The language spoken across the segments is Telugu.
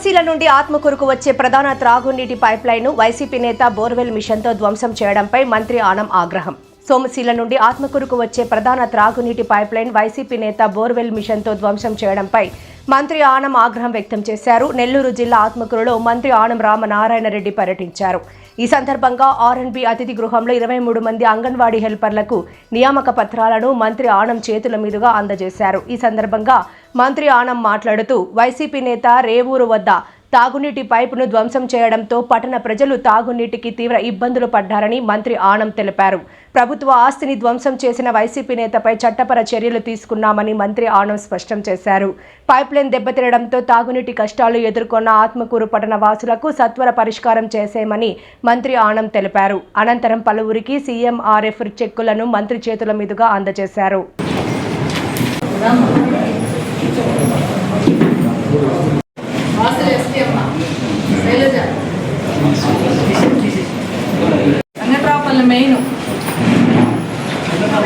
సోమశీల నుండి ఆత్మకూరుకు వచ్చే ప్రధాన త్రాగునీటి పైప్లైన్ను వైసీపీ నేత బోర్వెల్ మిషన్తో ధ్వంసం చేయడంపై మంత్రి ఆనం ఆగ్రహం. సోమశీల నుండి ఆత్మకూరుకు వచ్చే ప్రధాన త్రాగునీటి పైప్లైన్ వైసీపీ నేత బోర్వెల్ మిషన్తో ధ్వంసం చేయడంపై మంత్రి ఆనం ఆగ్రహం వ్యక్తం చేశారు. నెల్లూరు జిల్లా ఆత్మకూరులో మంత్రి ఆనం రామనారాయణ రెడ్డి పర్యటించారు. ఈ సందర్భంగా ఆర్ఎండ్బి అతిథి గృహంలో 23 మంది అంగన్వాడీ హెల్పర్లకు నియామక పత్రాలను మంత్రి ఆనం చేతుల మీదుగా అందజేశారు. ఈ సందర్భంగా మంత్రి ఆనం మాట్లాడుతూ వైసీపీ నేత రేవూరు వద్ద తాగునీటి పైపును ధ్వంసం చేయడంతో పట్టణ ప్రజలు తాగునీటికి తీవ్ర ఇబ్బందులు పడ్డారని మంత్రి ఆనం తెలిపారు. ప్రభుత్వ ఆస్తిని ధ్వంసం చేసిన వైసీపీ నేతపై చట్టపర చర్యలు తీసుకున్నామని మంత్రి ఆనం స్పష్టం చేశారు. పైప్లైన్ దెబ్బతినడంతో తాగునీటి కష్టాలు ఎదుర్కొన్న ఆత్మకూరు పట్టణ వాసులకు సత్వర పరిష్కారం చేసేమని మంత్రి ఆనం తెలిపారు. అనంతరం పలువురికి సీఎంఆర్ఎఫ్ చెక్కులను మంత్రి చేతుల మీదుగా అందజేశారు. మెయిన్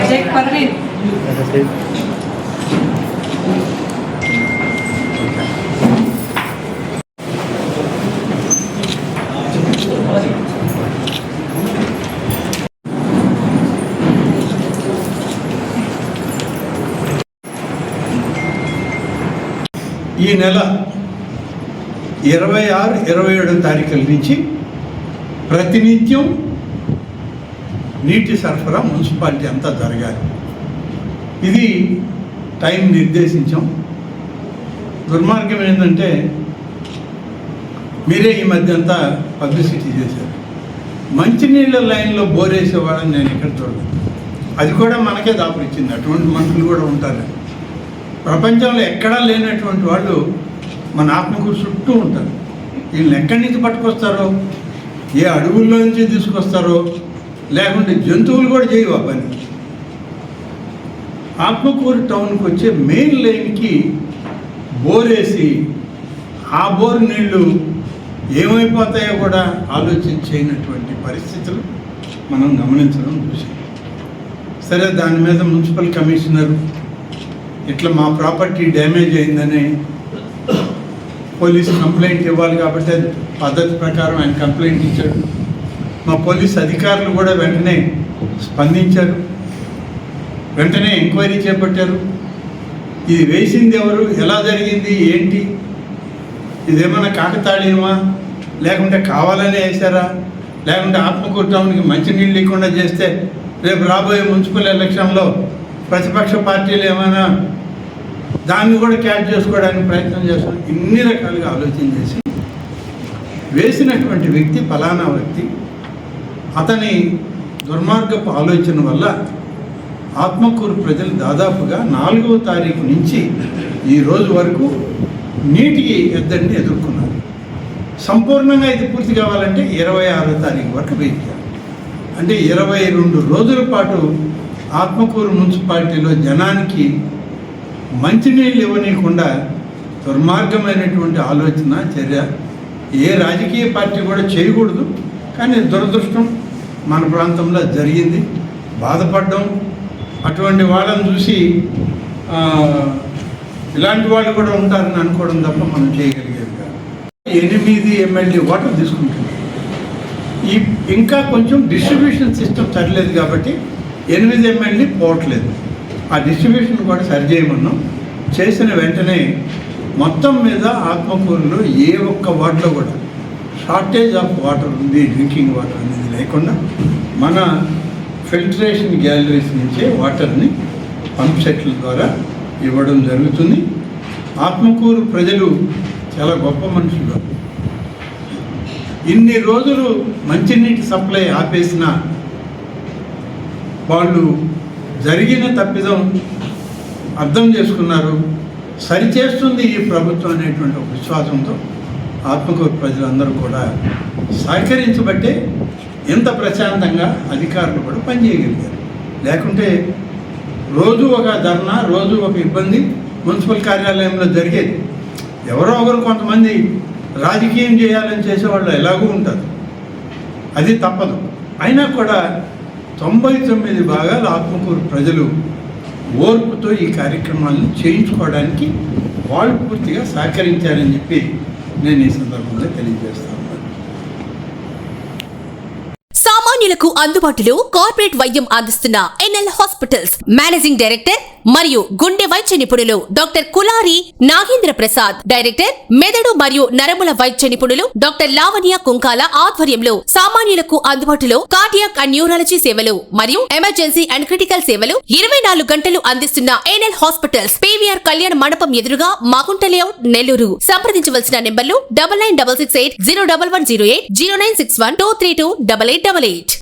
షేక్ పర్వీన్ ఈ నెల 26, 27 తారీఖుల నుంచి ప్రతినిత్యం నీటి సరఫరా మున్సిపాలిటీ అంతా జరగాలి. ఇది టైం నిర్దేశించాం. దుర్మార్గం ఏంటంటే మీరే ఈ మధ్య అంతా పబ్లిసిటీ చేశారు. మంచినీళ్ళ లైన్లో బోరేసేవాళ్ళని నేను ఎక్కడ చూడలేదు. అది కూడా మనకే దాపురిచ్చింది. అటువంటి మనుషులు కూడా ఉంటారు. ప్రపంచంలో ఎక్కడా లేనటువంటి వాళ్ళు మన ఆత్మకూరు చుట్టూ ఉంటారు. వీళ్ళని ఎక్కడి నుంచి పట్టుకొస్తారో, ఏ అడవుల్లో నుంచి తీసుకొస్తారో, లేకుంటే జంతువులు కూడా చేయవు ఆ పని. ఆత్మకూరు టౌన్కి వచ్చే మెయిన్ లైన్కి బోరేసి ఆ బోరు నీళ్లు ఏమైపోతాయో కూడా ఆలోచించేటువంటి పరిస్థితులు మనం గమనించడం చూసాం. సరే, దాని మీద మున్సిపల్ కమిషనర్ ఇట్లా మా ప్రాపర్టీ డ్యామేజ్ అయిందని పోలీసు కంప్లైంట్ ఇవ్వాలి కాబట్టి పద్ధతి ప్రకారం ఆయన కంప్లైంట్ ఇచ్చాడు. మా పోలీస్ అధికారులు కూడా వెంటనే స్పందించారు. వెంటనే ఎంక్వైరీ చేపట్టారు. ఇది వేసింది ఎవరు, ఎలా జరిగింది, ఏంటి, ఇదేమన్నా కాకతాళీయమా, లేకుంటే కావాలనే వేశారా, లేకుంటే ఆత్మకూరు టౌన్కి మంచినీళ్ళు లేకుండా చేస్తే రేపు రాబోయే మున్సిపల్ ఎలక్షన్లో ప్రతిపక్ష పార్టీలు ఏమైనా దాన్ని కూడా క్యాచ్ చేసుకోవడానికి ప్రయత్నం చేస్తాం. ఇన్ని రకాలుగా ఆలోచన చేసి వేసినటువంటి వ్యక్తి ఫలానా వ్యక్తి, అతని దుర్మార్గపు ఆలోచన వల్ల ఆత్మకూరు ప్రజలు దాదాపుగా 4వ తారీఖు నుంచి ఈ రోజు వరకు నీటికి ఎద్దడిని ఎదుర్కొన్నారు. సంపూర్ణంగా ఇది పూర్తి కావాలంటే 26వ తారీఖు వరకు వెయిట్ చేయాలి. అంటే 22 రోజుల పాటు ఆత్మకూరు మున్సిపాలిటీలో జనానికి మంచినీళ్ళు ఇవ్వనీయకుండా దుర్మార్గమైనటువంటి ఆలోచన, చర్య ఏ రాజకీయ పార్టీ కూడా చేయకూడదు. కానీ దురదృష్టం మన ప్రాంతంలో జరిగింది. బాధపడ్డం, అటువంటి వాళ్ళని చూసి ఇలాంటి వాళ్ళు కూడా ఉంటారని అనుకోవడం తప్ప మనం చేయగలిగేది కాదు. 8 ఎమ్మెల్యే ఓట్లు తీసుకుంటున్నాం. ఇంకా కొంచెం డిస్ట్రిబ్యూషన్ సిస్టమ్ సరిలేదు కాబట్టి 8 ఎమ్మెల్యే పోవట్లేదు. ఆ డిస్ట్రిబ్యూషన్ కూడా సరిచేయమన్నాం. చేసిన వెంటనే మొత్తం మీద ఆత్మకూరులో ఏ ఒక్క వార్డులో కూడా షార్టేజ్ ఆఫ్ వాటర్ ఉంది, డ్రింకింగ్ వాటర్ అనేది లేకుండా మన ఫిల్టరేషన్ గ్యాలరీస్ నుంచే వాటర్ని పంప్ సెట్ల ద్వారా ఇవ్వడం జరుగుతుంది. ఆత్మకూరు ప్రజలు చాలా గొప్ప మనుషులు. ఇన్ని రోజులు మంచినీటి సప్లై ఆపేసిన వాళ్ళు జరిగిన తప్పిదం అర్థం చేసుకున్నారు. సరిచేస్తుంది ఈ ప్రభుత్వం అనేటువంటి ఒక విశ్వాసంతో ఆత్మకూరు ప్రజలందరూ కూడా సహకరించబట్టే ఎంత ప్రశాంతంగా అధికారులు కూడా పనిచేయగలిగారు. లేకుంటే రోజు ఒక ధర్నా, రోజు ఒక ఇబ్బంది మున్సిపల్ కార్యాలయంలో జరిగేది. ఎవరో ఒకరు కొంతమంది రాజకీయం చేయాలని చేసేవాళ్ళు ఎలాగూ ఉంటారు, అది తప్పదు. అయినా కూడా 99 భాగాలు ఆత్మకూరు ప్రజలు ఓర్పుతో ఈ కార్యక్రమాలను చేయించుకోవడానికి వాళ్ళు పూర్తిగా సహకరించారని చెప్పి నేను ఈ సందర్భంగా తెలియజేస్తాను. సామాన్యులకు అందుబాటులో కార్పొరేట్ వైద్యం అందిస్తున్న ఎన్ఎల్ హాస్పిటల్స్ మేనేజింగ్ డైరెక్టర్ మరియు గుండె వైద్య నిపుణులు డాక్టర్ కులారి నాగేంద్ర ప్రసాద్, డైరెక్టర్ మెదడు మరియు నరముల వైద్య నిపుణులు డాక్టర్ లావణ్య కుంకాల ఆధ్వర్యంలో సామాన్యులకు అందుబాటులో కార్డియాక్ అండ్ న్యూరాలజీ సేవలు మరియు ఎమర్జెన్సీ అండ్ క్రిటికల్ సేవలు 24 గంటలు అందిస్తున్న ఎన్ఎల్ హాస్పిటల్స్ పీవీఆర్ కళ్యాణ మండపం ఎదురుగా మాగుంట లేఅవుట్, నెల్లూరు. సంప్రదించవలసిన నెంబర్లు 9966801108, 0961232888.